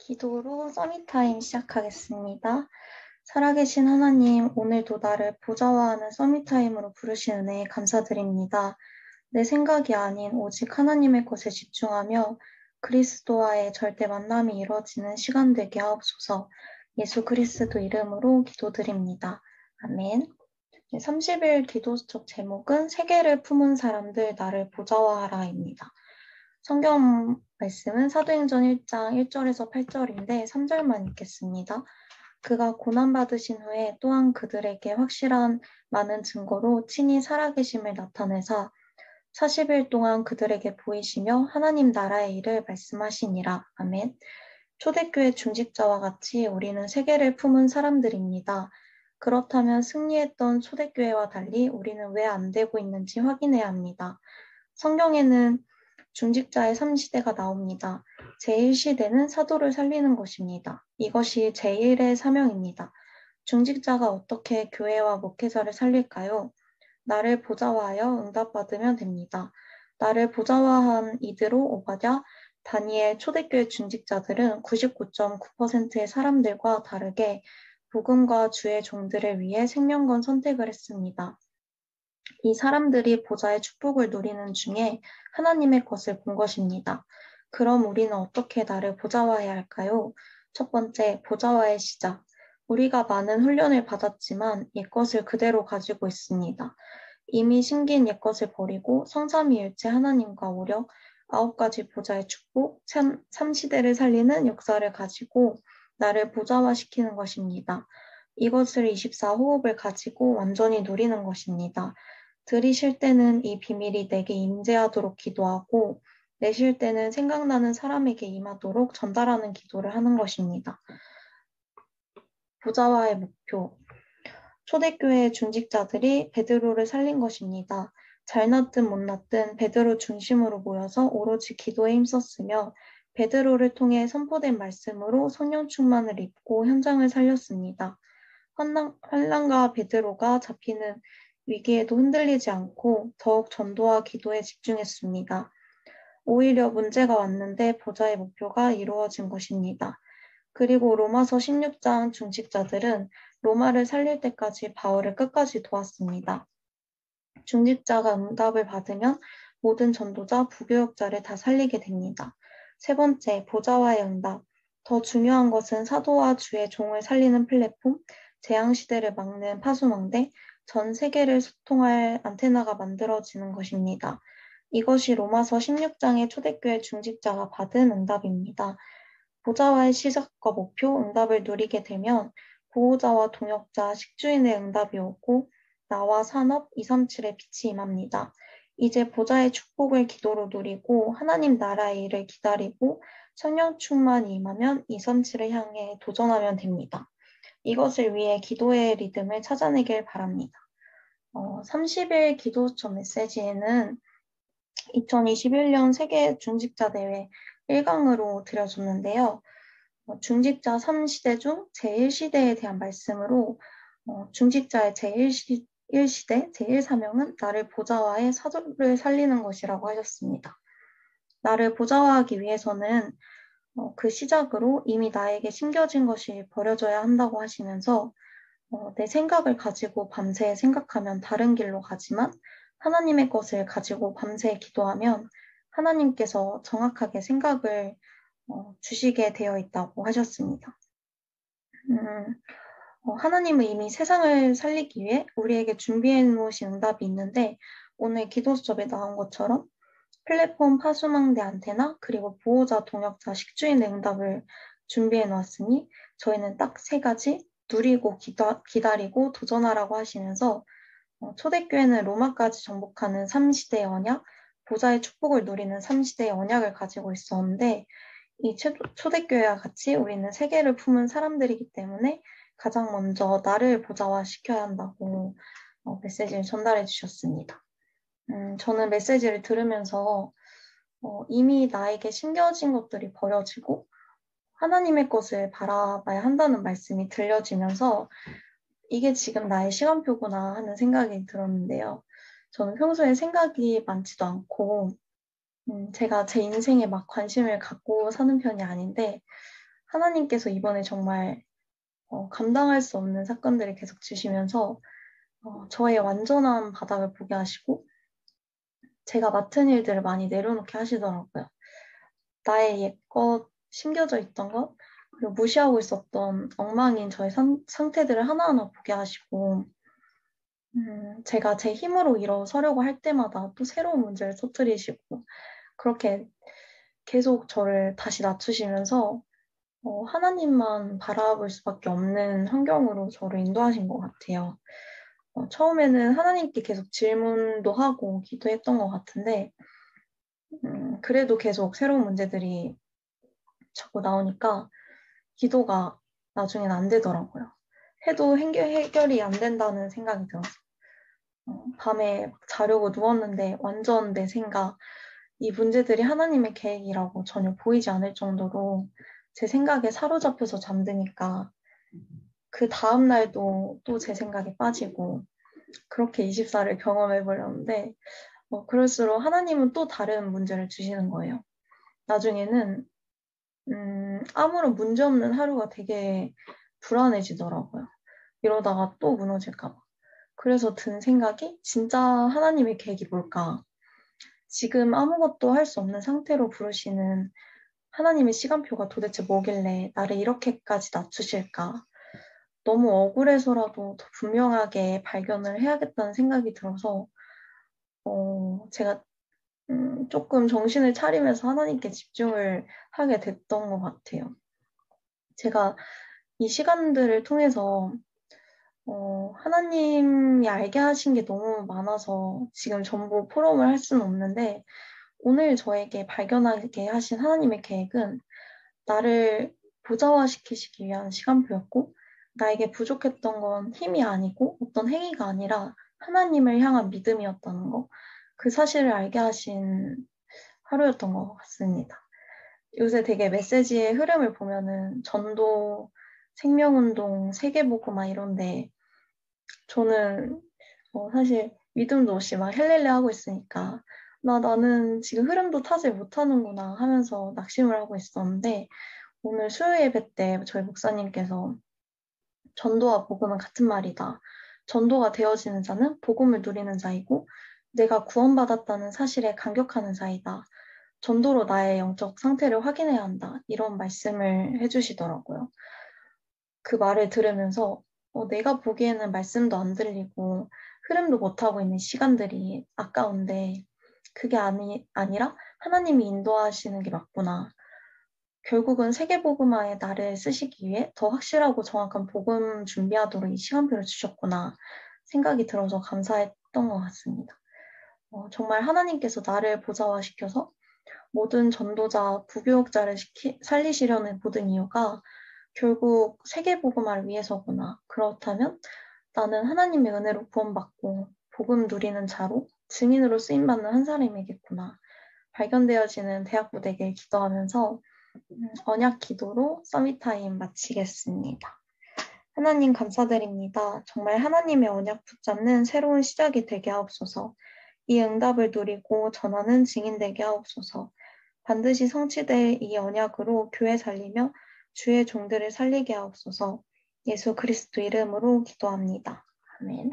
기도로 서밋타임 시작하겠습니다. 살아계신 하나님, 오늘도 나를 보좌와하는 서밋타임으로 부르신 은혜에 감사드립니다. 내 생각이 아닌 오직 하나님의 것에 집중하며 그리스도와의 절대 만남이 이루어지는 시간 되게 하옵소서. 예수 그리스도 이름으로 기도드립니다. 아멘. 30일 기도수첩 제목은 세계를 품은 사람들 나를 보좌화하라입니다. 성경 말씀은 사도행전 1장 1절에서 8절인데 3절만 읽겠습니다. 그가 고난받으신 후에 또한 그들에게 확실한 많은 증거로 친히 살아계심을 나타내사 40일 동안 그들에게 보이시며 하나님 나라의 일을 말씀하시니라. 아멘. 초대교회 중직자와 같이 우리는 세계를 품은 사람들입니다. 그렇다면 승리했던 초대교회와 달리 우리는 왜 안 되고 있는지 확인해야 합니다. 성경에는 중직자의 3시대가 나옵니다. 제1시대는 사도를 살리는 것입니다. 이것이 제1의 사명입니다. 중직자가 어떻게 교회와 목회자를 살릴까요? 나를 보좌화하여 응답받으면 됩니다. 나를 보좌화한 이드로, 오바댜, 다니엘, 초대교회 중직자들은 99.9%의 사람들과 다르게 복음과 주의 종들을 위해 생명건 선택을 했습니다. 이 사람들이 보좌의 축복을 누리는 중에 하나님의 것을 본 것입니다. 그럼 우리는 어떻게 나를 보좌화해야 할까요? 첫 번째, 보좌화의 시작. 우리가 많은 훈련을 받았지만 옛것을 그대로 가지고 있습니다. 이미 심긴 옛것을 버리고 성삼위일체 하나님과 오력, 9가지 보좌의 축복, 3시대를 살리는 역사를 가지고 나를 보좌화시키는 것입니다. 이것을 24호흡을 가지고 완전히 누리는 것입니다. 들이쉴 때는 이 비밀이 내게 임재하도록 기도하고 내쉴 때는 생각나는 사람에게 임하도록 전달하는 기도를 하는 것입니다. 보좌화의 목표. 초대교회 중직자들이 베드로를 살린 것입니다. 잘났든 못났든 베드로 중심으로 모여서 오로지 기도에 힘썼으며 베드로를 통해 선포된 말씀으로 성령 충만을 입고 현장을 살렸습니다. 환난과 베드로가 잡히는 위기에도 흔들리지 않고 더욱 전도와 기도에 집중했습니다. 오히려 문제가 왔는데 보좌의 목표가 이루어진 것입니다. 그리고 로마서 16장 중직자들은 로마를 살릴 때까지 바울을 끝까지 도왔습니다. 중직자가 응답을 받으면 모든 전도자, 부교역자를 다 살리게 됩니다. 세 번째, 보좌와의 응답. 더 중요한 것은 사도와 주의 종을 살리는 플랫폼, 재앙시대를 막는 파수망대, 전 세계를 소통할 안테나가 만들어지는 것입니다. 이것이 로마서 16장의 초대교회 중직자가 받은 응답입니다. 보좌와의 시작과 목표, 응답을 누리게 되면 보호자와 동역자, 식주인의 응답이 오고 나와 산업 237의 빛이 임합니다. 이제 보좌의 축복을 기도로 누리고 하나님 나라의 일을 기다리고 성령 충만이 임하면 237을 향해 도전하면 됩니다. 이것을 위해 기도의 리듬을 찾아내길 바랍니다. 30일 기도수첩 메시지에는 2021년 세계 중직자 대회 1강으로 드려줬는데요. 중직자 3시대 중 제1시대에 대한 말씀으로 중직자의 제1시대, 제1사명은 나를 보좌화해 사도를 살리는 것이라고 하셨습니다. 나를 보좌화하기 위해서는 그 시작으로 이미 나에게 심겨진 것이 버려져야 한다고 하시면서 내 생각을 가지고 밤새 생각하면 다른 길로 가지만 하나님의 것을 가지고 밤새 기도하면 하나님께서 정확하게 생각을 주시게 되어 있다고 하셨습니다. 하나님은 이미 세상을 살리기 위해 우리에게 준비해 놓으신 응답이 있는데 오늘 기도수첩에 나온 것처럼 플랫폼 파수망대 안테나 그리고 보호자, 동역자, 식주인의 응답을 준비해 놓았으니 저희는 딱 3가지 누리고 기다리고 도전하라고 하시면서 초대교회는 로마까지 정복하는 3시대의 언약, 보좌의 축복을 누리는 3시대의 언약을 가지고 있었는데 이 초대교회와 같이 우리는 세계를 품은 사람들이기 때문에 가장 먼저 나를 보좌화시켜야 한다고 메시지를 전달해 주셨습니다. 저는 메시지를 들으면서 이미 나에게 심겨진 것들이 버려지고 하나님의 것을 바라봐야 한다는 말씀이 들려지면서 이게 지금 나의 시간표구나 하는 생각이 들었는데요. 저는 평소에 생각이 많지도 않고 제가 제 인생에 막 관심을 갖고 사는 편이 아닌데 하나님께서 이번에 정말 감당할 수 없는 사건들을 계속 주시면서 저의 완전한 바닥을 보게 하시고 제가 맡은 일들을 많이 내려놓게 하시더라고요. 나의 옛것, 심겨져 있던 것, 그리고 무시하고 있었던 엉망인 저의 상태들을 하나하나 보게 하시고 제가 제 힘으로 일어서려고 할 때마다 또 새로운 문제를 터뜨리시고 그렇게 계속 저를 다시 낮추시면서 하나님만 바라볼 수밖에 없는 환경으로 저를 인도하신 것 같아요. 처음에는 하나님께 계속 질문도 하고 기도했던 것 같은데 그래도 계속 새로운 문제들이 자꾸 나오니까 기도가 나중엔 안 되더라고요. 해도 해결이 안 된다는 생각이 들어서 밤에 자려고 누웠는데 완전 내 생각, 이 문제들이 하나님의 계획이라고 전혀 보이지 않을 정도로 제 생각에 사로잡혀서 잠드니까 그 다음 날도 또 제 생각에 빠지고 그렇게 24를 경험해 보렸는데 그럴수록 하나님은 또 다른 문제를 주시는 거예요. 나중에는 아무런 문제 없는 하루가 되게 불안해지더라고요. 이러다가 또 무너질까 봐. 그래서 든 생각이 진짜 하나님의 계획이 뭘까? 지금 아무것도 할 수 없는 상태로 부르시는 하나님의 시간표가 도대체 뭐길래 나를 이렇게까지 낮추실까? 너무 억울해서라도 더 분명하게 발견을 해야겠다는 생각이 들어서 제가 조금 정신을 차리면서 하나님께 집중을 하게 됐던 것 같아요. 제가 이 시간들을 통해서 하나님이 알게 하신 게 너무 많아서 지금 전부 포럼을 할 수는 없는데 오늘 저에게 발견하게 하신 하나님의 계획은 나를 보좌화시키시기 위한 시간표였고 나에게 부족했던 건 힘이 아니고 어떤 행위가 아니라 하나님을 향한 믿음이었다는 거, 그 사실을 알게 하신 하루였던 것 같습니다. 요새 되게 메시지의 흐름을 보면은 전도, 생명운동, 세계복음화 이런데 저는 사실 믿음도 없이 막 헬렐레 하고 있으니까 나는 지금 흐름도 타지 못하는구나 하면서 낙심을 하고 있었는데 오늘 수요 예배 때 저희 목사님께서 전도와 복음은 같은 말이다. 전도가 되어지는 자는 복음을 누리는 자이고 내가 구원받았다는 사실에 감격하는 자이다. 전도로 나의 영적 상태를 확인해야 한다. 이런 말씀을 해주시더라고요. 그 말을 들으면서 내가 보기에는 말씀도 안 들리고 흐름도 못하고 있는 시간들이 아까운데 그게 아니라 하나님이 인도하시는 게 맞구나. 결국은 세계복음화에 나를 쓰시기 위해 더 확실하고 정확한 복음 준비하도록 이 시간표를 주셨구나 생각이 들어서 감사했던 것 같습니다. 정말 하나님께서 나를 보좌화시켜서 모든 전도자, 부교육자를 살리시려는 모든 이유가 결국 세계복음화를 위해서구나. 그렇다면 나는 하나님의 은혜로 구원받고 복음 누리는 자로 증인으로 쓰임받는 한 사람이겠구나. 발견되어지는 대학부 되길 기도하면서 언약 기도로 서밋타임 마치겠습니다. 하나님 감사드립니다. 정말 하나님의 언약 붙잡는 새로운 시작이 되게 하옵소서. 이 응답을 누리고 전하는 증인 되게 하옵소서. 반드시 성취될 이 언약으로 교회 살리며 주의 종들을 살리게 하옵소서. 예수 그리스도 이름으로 기도합니다. 아멘.